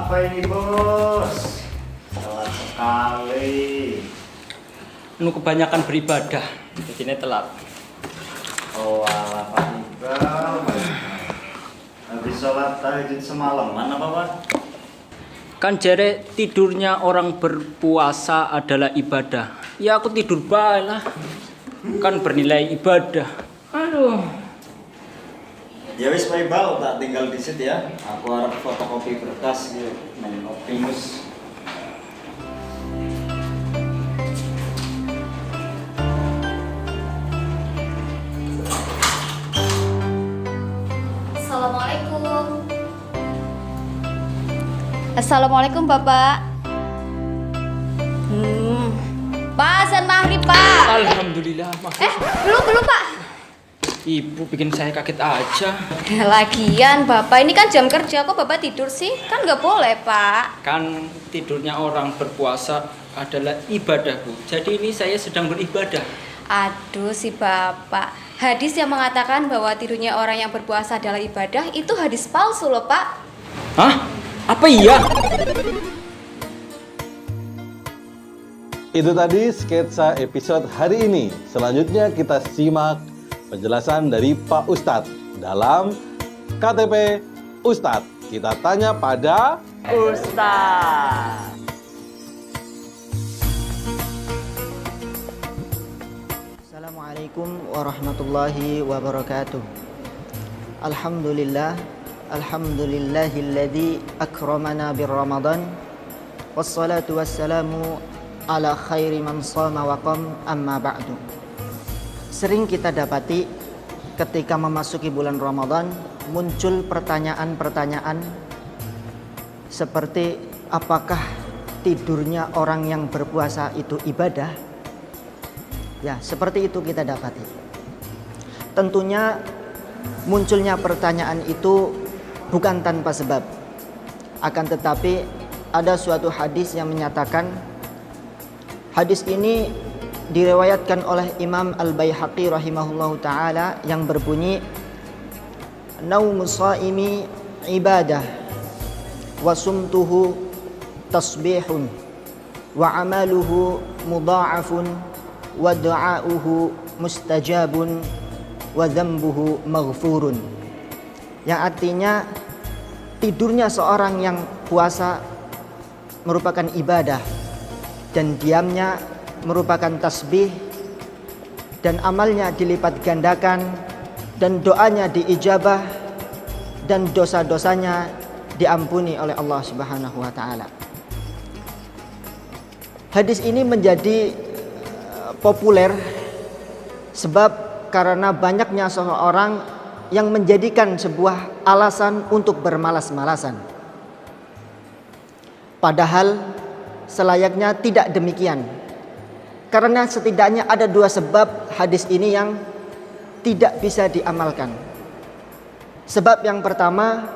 Apa ini bos? Telat sekali. Kebanyakan beribadah, jadi telat. Oh alah Pak Iqbal. Habis sholat tahajud semalaman apa Pak? Kan jere tidurnya orang berpuasa adalah ibadah. Ya aku tidur bae lah. Kan bernilai ibadah. Aduh. Ya wis Pak Iqbal, tak tinggal di situ ya. Aku harap fotokopi berkas gitu, main Optimus. Assalamualaikum. Assalamualaikum Bapak. Pak, azan maghrib Pak. Alhamdulillah. Belum Pak. Ibu bikin saya kaget aja. Lagian Bapak, ini kan jam kerja, kok Bapak tidur sih? Kan nggak boleh Pak. Kan tidurnya orang berpuasa adalah ibadah, Bu. Jadi ini saya sedang beribadah. Aduh si Bapak. Hadis yang mengatakan bahwa tidurnya orang yang berpuasa adalah ibadah itu hadis palsu loh Pak. Hah? Apa iya? Itu tadi sketsa episode hari ini. Selanjutnya kita simak penjelasan dari Pak Ustadz dalam KTP Ustadz. Kita tanya pada Ustaz. Assalamualaikum warahmatullahi wabarakatuh. Alhamdulillahilladzi akramana birramadan. Wassalatu wassalamu ala khairi man shama wa qam, amma ba'du. Sering kita dapati ketika memasuki bulan Ramadan muncul pertanyaan-pertanyaan seperti apakah tidurnya orang yang berpuasa itu ibadah? Ya, seperti itu kita dapati. Tentunya munculnya pertanyaan itu bukan tanpa sebab. Akan tetapi ada suatu hadis yang menyatakan, hadis ini diriwayatkan oleh Imam Al-Baihaqi rahimahullahu ta'ala yang berbunyi, naumus shaimi ibadah wa sumtuhu tasbihun wa amaluhu mudha'afun wa du'a'uhu mustajabun wa dzambuhu maghfurun. Yang artinya tidurnya seorang yang puasa merupakan ibadah dan diamnya merupakan tasbih, dan amalnya dilipat gandakan, dan doanya diijabah, dan dosa-dosanya diampuni oleh Allah Subhanahu wa taala. Hadis ini menjadi populer sebab karena banyaknya seseorang yang menjadikan sebuah alasan untuk bermalas-malasan. Padahal selayaknya tidak demikian. Karena setidaknya ada dua sebab hadis ini yang tidak bisa diamalkan. Sebab yang pertama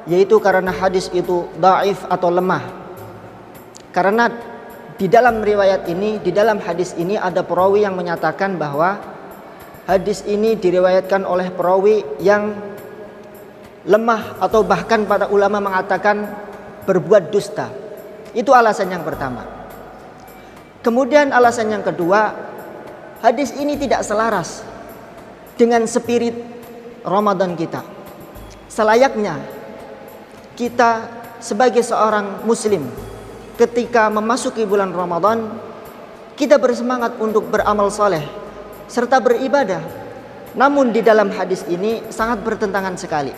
yaitu karena hadis itu dhaif atau lemah. Karena di dalam riwayat ini, di dalam hadis ini ada perawi yang menyatakan bahwa hadis ini diriwayatkan oleh perawi yang lemah, atau bahkan para ulama mengatakan berbuat dusta. Itu alasan yang pertama. Kemudian alasan yang kedua, hadis ini tidak selaras dengan spirit Ramadan kita. Selayaknya kita sebagai seorang muslim ketika memasuki bulan Ramadan, kita bersemangat untuk beramal soleh serta beribadah. Namun di dalam hadis ini sangat bertentangan sekali.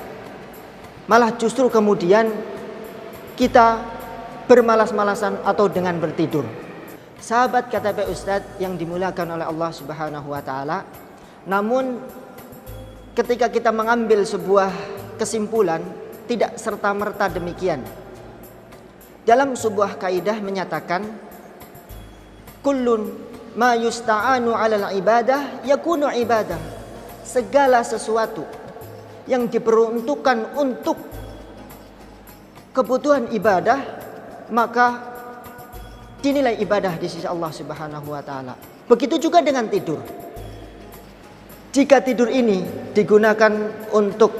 Malah justru kemudian kita bermalas-malasan atau dengan bertidur. Sahabat KTP Ustadz yang dimuliakan oleh Allah Subhanahu wa taala, namun ketika kita mengambil sebuah kesimpulan tidak serta-merta demikian. Dalam sebuah kaidah menyatakan, kullun ma yusta'anu 'alal ibadah yakunu ibadah. Segala sesuatu yang diperuntukkan untuk kebutuhan ibadah maka dinilai ibadah di sisi Allah Subhanahu wa taala. Begitu juga dengan tidur. Jika tidur ini digunakan untuk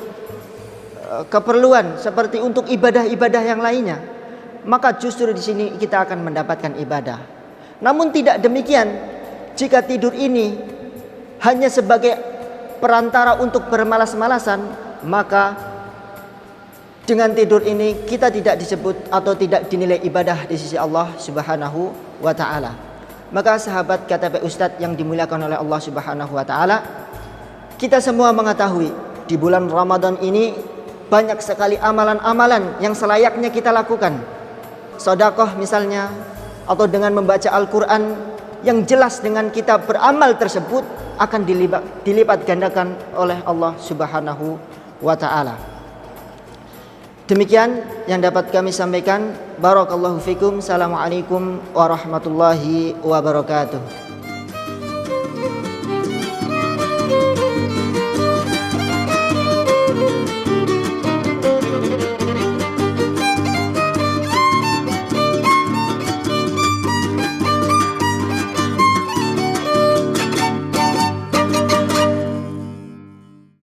keperluan seperti untuk ibadah-ibadah yang lainnya, maka justru di sini kita akan mendapatkan ibadah. Namun tidak demikian jika tidur ini hanya sebagai perantara untuk bermalas-malasan, maka dengan tidur ini kita tidak disebut atau tidak dinilai ibadah di sisi Allah Subhanahu wa taala. Maka sahabat KTP Ustadz yang dimuliakan oleh Allah Subhanahu wa taala, kita semua mengetahui di bulan Ramadan ini banyak sekali amalan-amalan yang selayaknya kita lakukan. Sedekah misalnya, atau dengan membaca Al-Quran, yang jelas dengan kita beramal tersebut akan dilipat gandakan oleh Allah Subhanahu wa taala. Demikian yang dapat kami sampaikan. Barakallahu fikum. Assalamualaikum warahmatullahi wabarakatuh.